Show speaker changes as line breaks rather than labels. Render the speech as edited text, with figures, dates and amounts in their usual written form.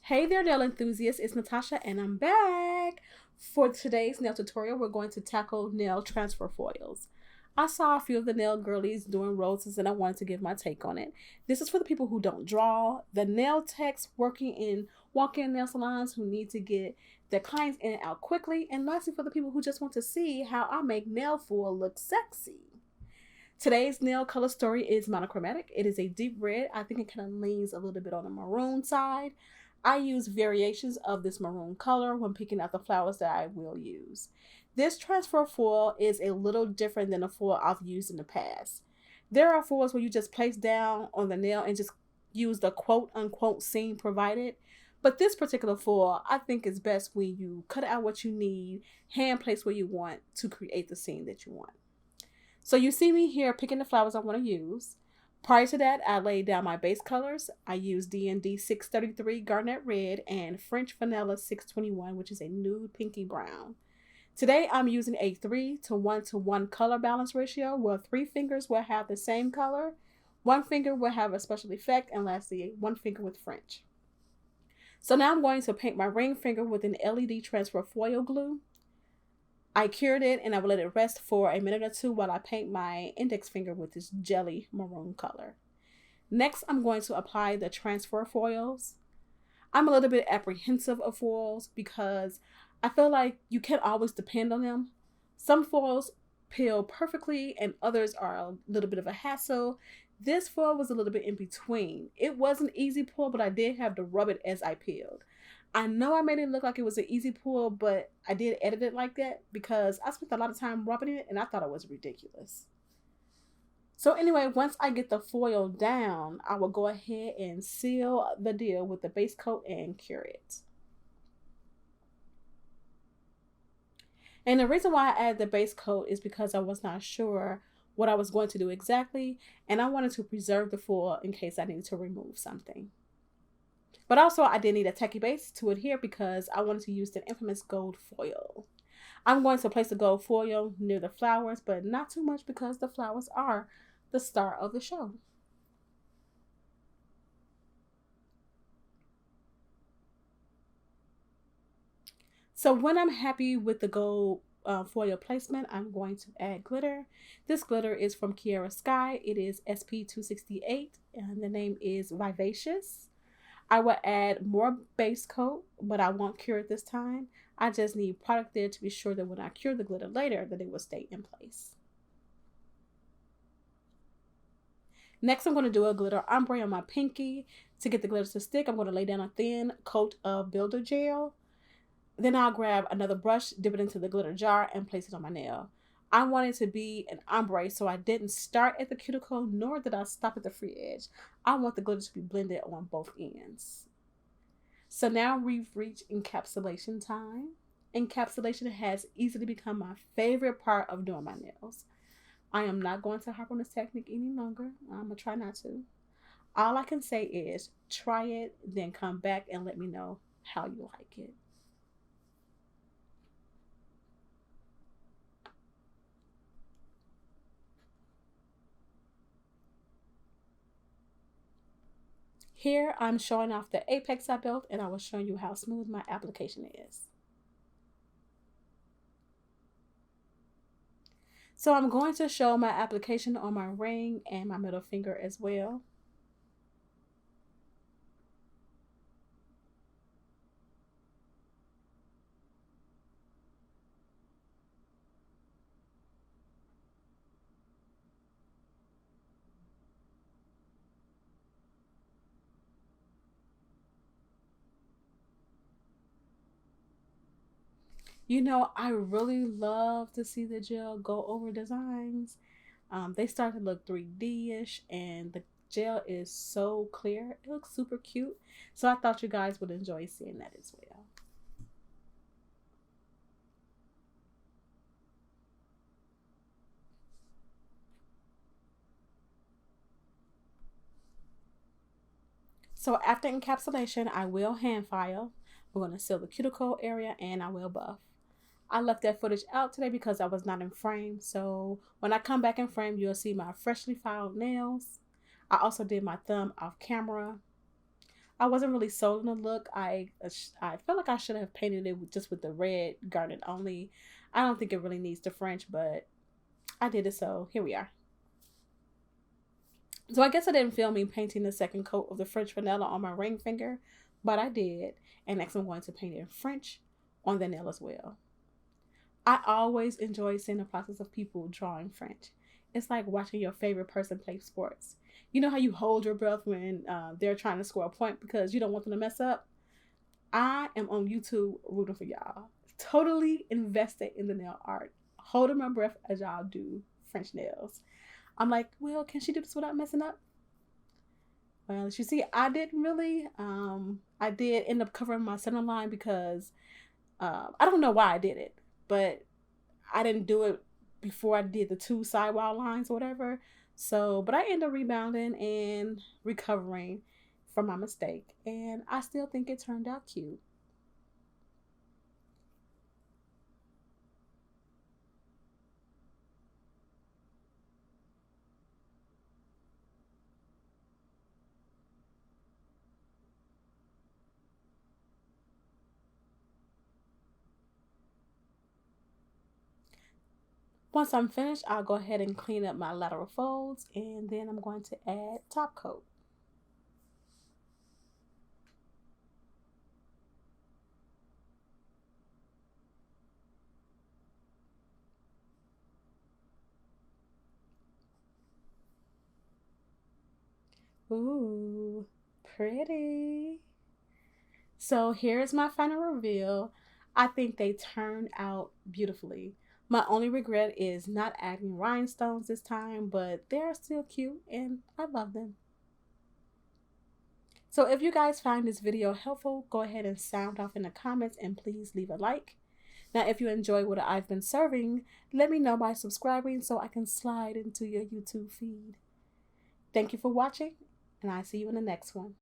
Hey there, nail enthusiasts. It's Natasha, and I'm back. For today's nail tutorial, we're going to tackle nail transfer foils. I saw a few of the nail girlies doing roses, and I wanted to give my take on it. This is for the people who don't draw, the nail techs working in walk-in nail salons who need to get their clients in and out quickly, and lastly for the people who just want to see how I make nail foil look sexy. Today's nail color story is monochromatic. It is a deep red. I think it kind of leans a little bit on the maroon side. I use variations of this maroon color when picking out the flowers that I will use. This transfer foil is a little different than the foil I've used in the past. There are foils where you just place down on the nail and just use the quote unquote scene provided. But this particular foil, I think is best when you cut out what you need, hand place where you want to create the scene that you want. So you see me here picking the flowers I want to use. Prior to that, I laid down my base colors. I used D&D 633 Garnet Red and French Vanilla 621, which is a nude pinky brown. Today, I'm using a 3:1 color balance ratio, where 3 fingers will have the same color, 1 finger will have a special effect, and lastly, 1 finger with French. So now I'm going to paint my ring finger with an LED transfer foil glue. I cured it and I will let it rest for a minute or two while I paint my index finger with this jelly maroon color. Next, I'm going to apply the transfer foils. I'm a little bit apprehensive of foils because I feel like you can't always depend on them. Some foils peel perfectly and others are a little bit of a hassle. This foil was a little bit in between. It was an easy pull, but I did have to rub it as I peeled. I know I made it look like it was an easy pull, but I did edit it like that because I spent a lot of time rubbing it and I thought it was ridiculous. So anyway, once I get the foil down, I will go ahead and seal the deal with the base coat and cure it. And the reason why I added the base coat is because I was not sure what I was going to do exactly, and I wanted to preserve the foil in case I needed to remove something. But also, I did need a tacky base to adhere because I wanted to use the infamous gold foil. I'm going to place the gold foil near the flowers, but not too much because the flowers are the star of the show. So when I'm happy with the gold foil placement, I'm going to add glitter. This glitter is from Kiara Sky. It is SP268 and the name is Vivacious. I will add more base coat, but I won't cure it this time. I just need product there to be sure that when I cure the glitter later, that it will stay in place. Next, I'm going to do a glitter ombre on my pinky. To get the glitter to stick, I'm going to lay down a thin coat of builder gel. Then I'll grab another brush, dip it into the glitter jar, and place it on my nail. I wanted to be an ombre, so I didn't start at the cuticle, nor did I stop at the free edge. I want the glitter to be blended on both ends. So now we've reached encapsulation time. Encapsulation has easily become my favorite part of doing my nails. I am not going to harp on this technique any longer. I'm going to try not to. All I can say is try it, then come back and let me know how you like it. Here I'm showing off the apex I built, and I was showing you how smooth my application is. So I'm going to show my application on my ring and my middle finger as well. You know, I really love to see the gel go over designs. They start to look 3D-ish and the gel is so clear. It looks super cute. So I thought you guys would enjoy seeing that as well. So after encapsulation, I will hand file. We're going to seal the cuticle area and I will buff. I left that footage out today because I was not in frame. So when I come back in frame, you'll see my freshly filed nails. I also did my thumb off camera. I wasn't really sold on the look. I felt like I should have painted it just with the red garnet only. I don't think it really needs the French, but I did it, so here we are. So I guess I didn't film me painting the second coat of the French vanilla on my ring finger, but I did. And next I'm going to paint it in French on the nail as well. I always enjoy seeing the process of people drawing French. It's like watching your favorite person play sports. You know how you hold your breath when they're trying to score a point because you don't want them to mess up? I am on YouTube rooting for y'all. Totally invested in the nail art. Holding my breath as y'all do French nails. I'm like, well, can she do this without messing up? Well, as you see, I didn't really. I did end up covering my center line because I don't know why I did it, but I didn't do it before I did the two sidewall lines or whatever. So, but I ended up rebounding and recovering from my mistake, and I still think it turned out cute. Once I'm finished, I'll go ahead and clean up my lateral folds, and then I'm going to add top coat. Ooh, pretty. So here's my final reveal. I think they turned out beautifully. My only regret is not adding rhinestones this time, but they're still cute and I love them. So if you guys find this video helpful, go ahead and sound off in the comments and please leave a like. Now, if you enjoy what I've been serving, let me know by subscribing so I can slide into your YouTube feed. Thank you for watching, and I'll see you in the next one.